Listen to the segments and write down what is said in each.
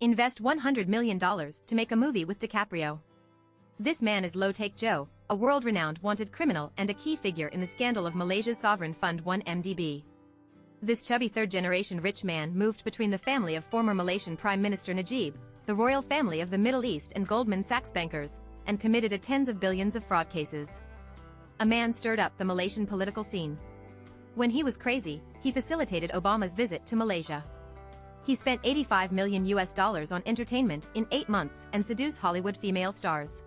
Invest $100 million to make a movie with DiCaprio. This man is Low-Take Joe, a world-renowned wanted criminal and a key figure in the scandal of Malaysia's sovereign fund 1MDB. This chubby third-generation rich man moved between the family of former Malaysian Prime Minister Najib, the royal family of the Middle East and Goldman Sachs bankers, and committed tens of billions of fraud cases. A man stirred up the Malaysian political scene. When he was crazy, he facilitated Obama's visit to Malaysia. He spent $85 million on entertainment in 8 months and seduced Hollywood female stars.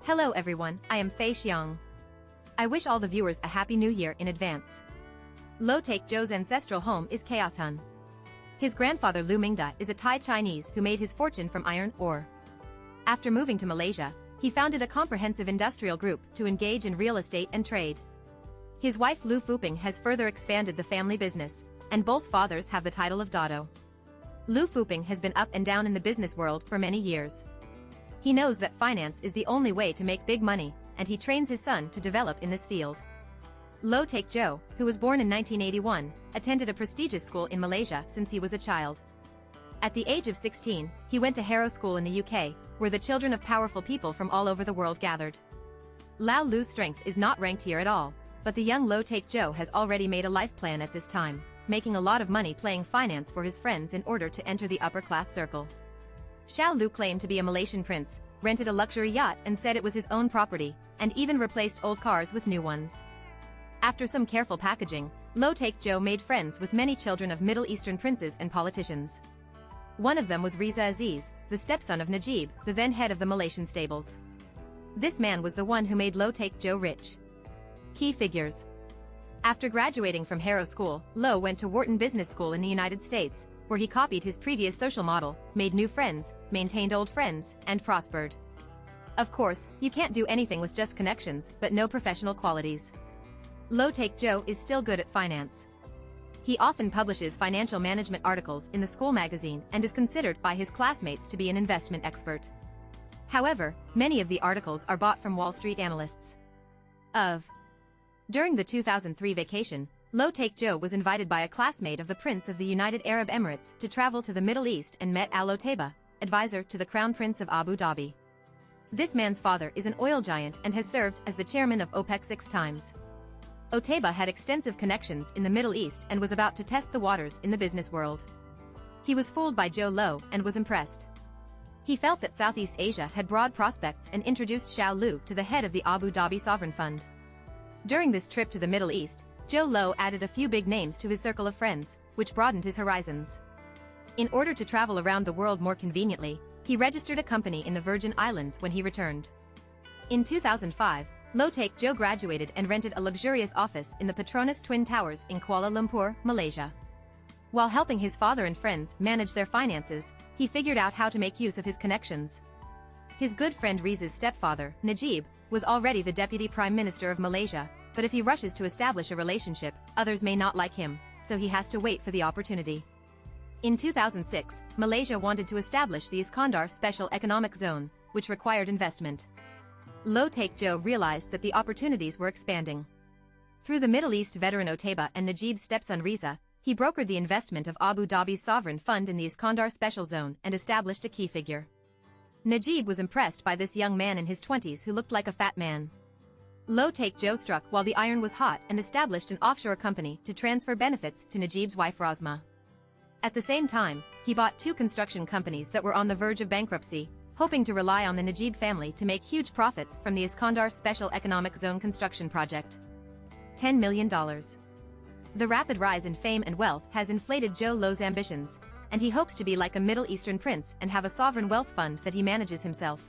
Hello everyone, I am Fei Xiong. I wish all the viewers a happy new year in advance. Low-Take Joe's ancestral home is Chaos Hun. His grandfather Lu Mingda is a Thai Chinese who made his fortune from iron ore. After moving to Malaysia, he founded a comprehensive industrial group to engage in real estate and trade. His wife Lu Fuping has further expanded the family business, and both fathers have the title of Dato. Lu Fuping has been up and down in the business world for many years. He knows that finance is the only way to make big money, and he trains his son to develop in this field. Low-Take Joe, who was born in 1981, attended a prestigious school in Malaysia since he was a child. At the age of 16, he went to Harrow School in the UK, where the children of powerful people from all over the world gathered. Lao Lu's strength is not ranked here at all, but the young Low-Take Joe has already made a life plan at this time, making a lot of money playing finance for his friends in order to enter the upper-class circle. Xiao Lu claimed to be a Malaysian prince, rented a luxury yacht and said it was his own property, and even replaced old cars with new ones. After some careful packaging, Low-Take Joe made friends with many children of Middle Eastern princes and politicians. One of them was Riza Aziz, the stepson of Najib, the then head of the Malaysian stables. This man was the one who made Low-Take Joe rich. Key figures. After graduating from Harrow School, Low went to Wharton Business School in the United States, where he copied his previous social model, made new friends, maintained old friends, and prospered. Of course, you can't do anything with just connections, but no professional qualities. Low-Take Joe is still good at finance. He often publishes financial management articles in the school magazine and is considered by his classmates to be an investment expert. However, many of the articles are bought from Wall Street analysts. During the 2003 vacation, Low-Take Joe was invited by a classmate of the Prince of the United Arab Emirates to travel to the Middle East and met Al Otaiba, advisor to the Crown Prince of Abu Dhabi. This man's father is an oil giant and has served as the chairman of OPEC 6 times. Otaiba had extensive connections in the Middle East and was about to test the waters in the business world. He was fooled by Joe Low and was impressed. He felt that Southeast Asia had broad prospects and introduced Xiao Lu to the head of the Abu Dhabi Sovereign Fund. During this trip to the Middle East, Joe Low added a few big names to his circle of friends, which broadened his horizons. In order to travel around the world more conveniently, he registered a company in the Virgin Islands when he returned. In 2005, Low-Take Joe graduated and rented a luxurious office in the Petronas Twin Towers in Kuala Lumpur, Malaysia. While helping his father and friends manage their finances, he figured out how to make use of his connections. His good friend Riza's stepfather, Najib, was already the Deputy Prime Minister of Malaysia, but if he rushes to establish a relationship, others may not like him, so he has to wait for the opportunity. In 2006, Malaysia wanted to establish the Iskandar Special Economic Zone, which required investment. Low-Take Joe realized that the opportunities were expanding. Through the Middle East veteran Otaiba and Najib's stepson Riza, he brokered the investment of Abu Dhabi's sovereign fund in the Iskandar Special Zone and established a key figure. Najib was impressed by this young man in his 20s who looked like a fat man. Low-Take Joe struck while the iron was hot and established an offshore company to transfer benefits to Najib's wife Rosma. At the same time, he bought 2 construction companies that were on the verge of bankruptcy, hoping to rely on the Najib family to make huge profits from the Iskandar Special Economic Zone construction project. $10 million. The rapid rise in fame and wealth has inflated Joe Low's ambitions, and he hopes to be like a Middle Eastern prince and have a sovereign wealth fund that he manages himself.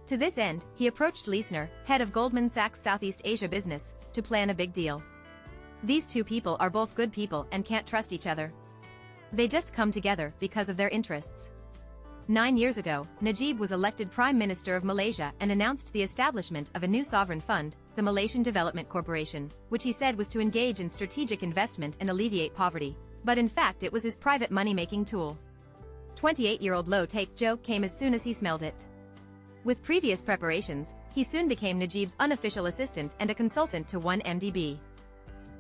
To this end, he approached Leisner, head of Goldman Sachs Southeast Asia business, to plan a big deal. These two people are both good people and can't trust each other. They just come together because of their interests. 9 years ago, Najib was elected Prime Minister of Malaysia and announced the establishment of a new sovereign fund, the Malaysian Development Corporation, which he said was to engage in strategic investment and alleviate poverty, but in fact it was his private money-making tool. 28-year-old Low-Take Joe came as soon as he smelled it. With previous preparations, he soon became Najib's unofficial assistant and a consultant to 1MDB.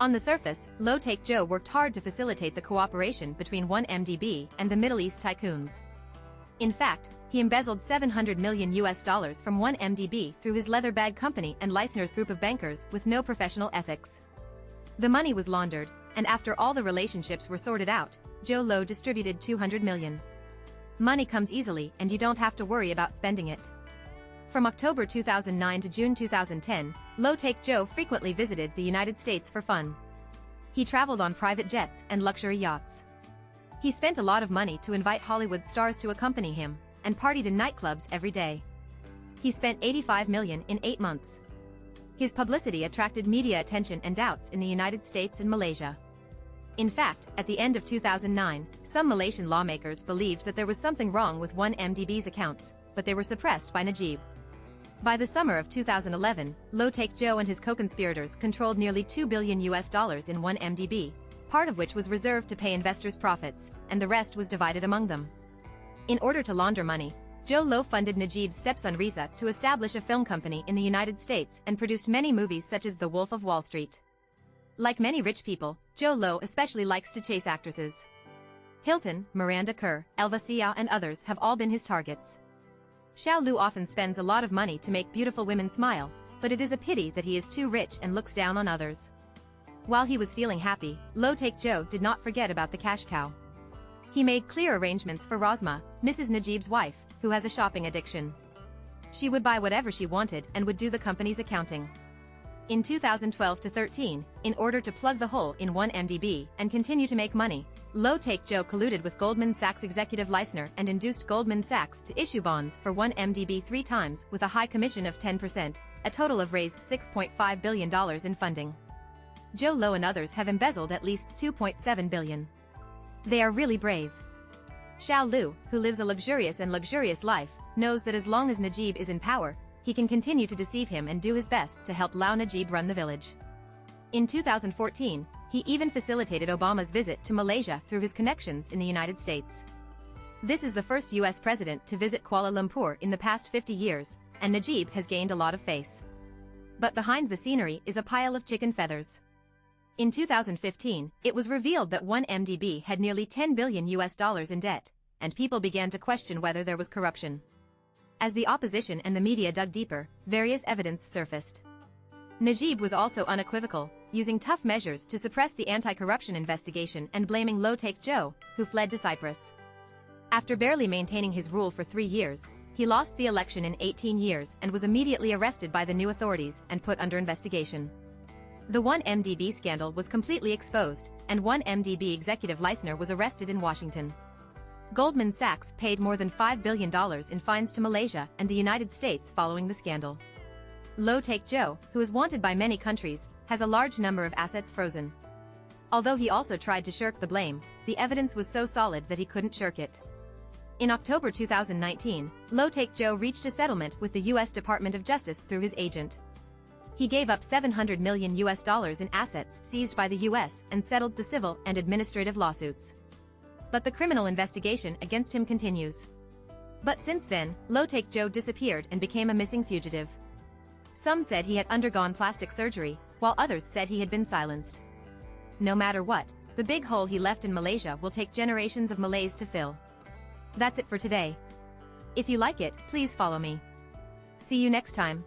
On the surface, Low-Take Joe worked hard to facilitate the cooperation between 1MDB and the Middle East tycoons. In fact, he embezzled $700 million from 1MDB through his leather bag company and Leissner's group of bankers with no professional ethics. The money was laundered, and after all the relationships were sorted out, Joe Lo distributed $200 million. Money comes easily and you don't have to worry about spending it. From October 2009 to June 2010, Lo Take Joe frequently visited the United States for fun. He traveled on private jets and luxury yachts. He spent a lot of money to invite Hollywood stars to accompany him, and partied in nightclubs every day. He spent $85 million in 8 months. His publicity attracted media attention and doubts in the United States and Malaysia. In fact, at the end of 2009, some Malaysian lawmakers believed that there was something wrong with 1MDB's accounts, but they were suppressed by Najib. By the summer of 2011, Lo Take Joe and his co-conspirators controlled nearly $2 billion in 1MDB, part of which was reserved to pay investors' profits, and the rest was divided among them. In order to launder money, Joe Lo funded Najib's stepson Riza to establish a film company in the United States and produced many movies such as The Wolf of Wall Street. Like many rich people, Joe Lo especially likes to chase actresses. Hilton, Miranda Kerr, Elva Sia and others have all been his targets. Xiao Lu often spends a lot of money to make beautiful women smile, but it is a pity that he is too rich and looks down on others. While he was feeling happy, Lo Take Joe did not forget about the cash cow. He made clear arrangements for Rosma, Mrs. Najib's wife, who has a shopping addiction. She would buy whatever she wanted and would do the company's accounting. In 2012 to 13, in order to plug the hole in 1MDB and continue to make money, Lo Take Joe colluded with Goldman Sachs executive Leissner and induced Goldman Sachs to issue bonds for 1MDB 3 times with a high commission of 10%, a total of raised $6.5 billion in funding. Joe Lo and others have embezzled at least $2.7 billion. They are really brave. Xiao Lu, who lives a luxurious life, knows that as long as Najib is in power, he can continue to deceive him and do his best to help Lao Najib run the village. In 2014, he even facilitated Obama's visit to Malaysia through his connections in the United States. This is the first US president to visit Kuala Lumpur in the past 50 years, and Najib has gained a lot of face. But behind the scenery is a pile of chicken feathers. In 2015, it was revealed that 1MDB had nearly $10 billion in debt, and people began to question whether there was corruption. As the opposition and the media dug deeper, various evidence surfaced. Najib was also unequivocal, using tough measures to suppress the anti-corruption investigation and blaming Lo Take Joe, who fled to Cyprus. After barely maintaining his rule for 3 years, he lost the election in 18 years and was immediately arrested by the new authorities and put under investigation. The 1MDB scandal was completely exposed, and 1MDB executive Leissner was arrested in Washington. Goldman Sachs paid more than $5 billion in fines to Malaysia and the United States following the scandal. Lo Take Joe, who is wanted by many countries, has a large number of assets frozen. Although he also tried to shirk the blame, the evidence was so solid that he couldn't shirk it. In October 2019, Lo Take Joe reached a settlement with the U.S. Department of Justice through his agent. He gave up $700 million in assets seized by the U.S. and settled the civil and administrative lawsuits. But the criminal investigation against him continues. But since then, Lo Take Joe disappeared and became a missing fugitive. Some said he had undergone plastic surgery, while others said he had been silenced. No matter what, the big hole he left in Malaysia will take generations of Malays to fill. That's it for today. If you like it, please follow me. See you next time.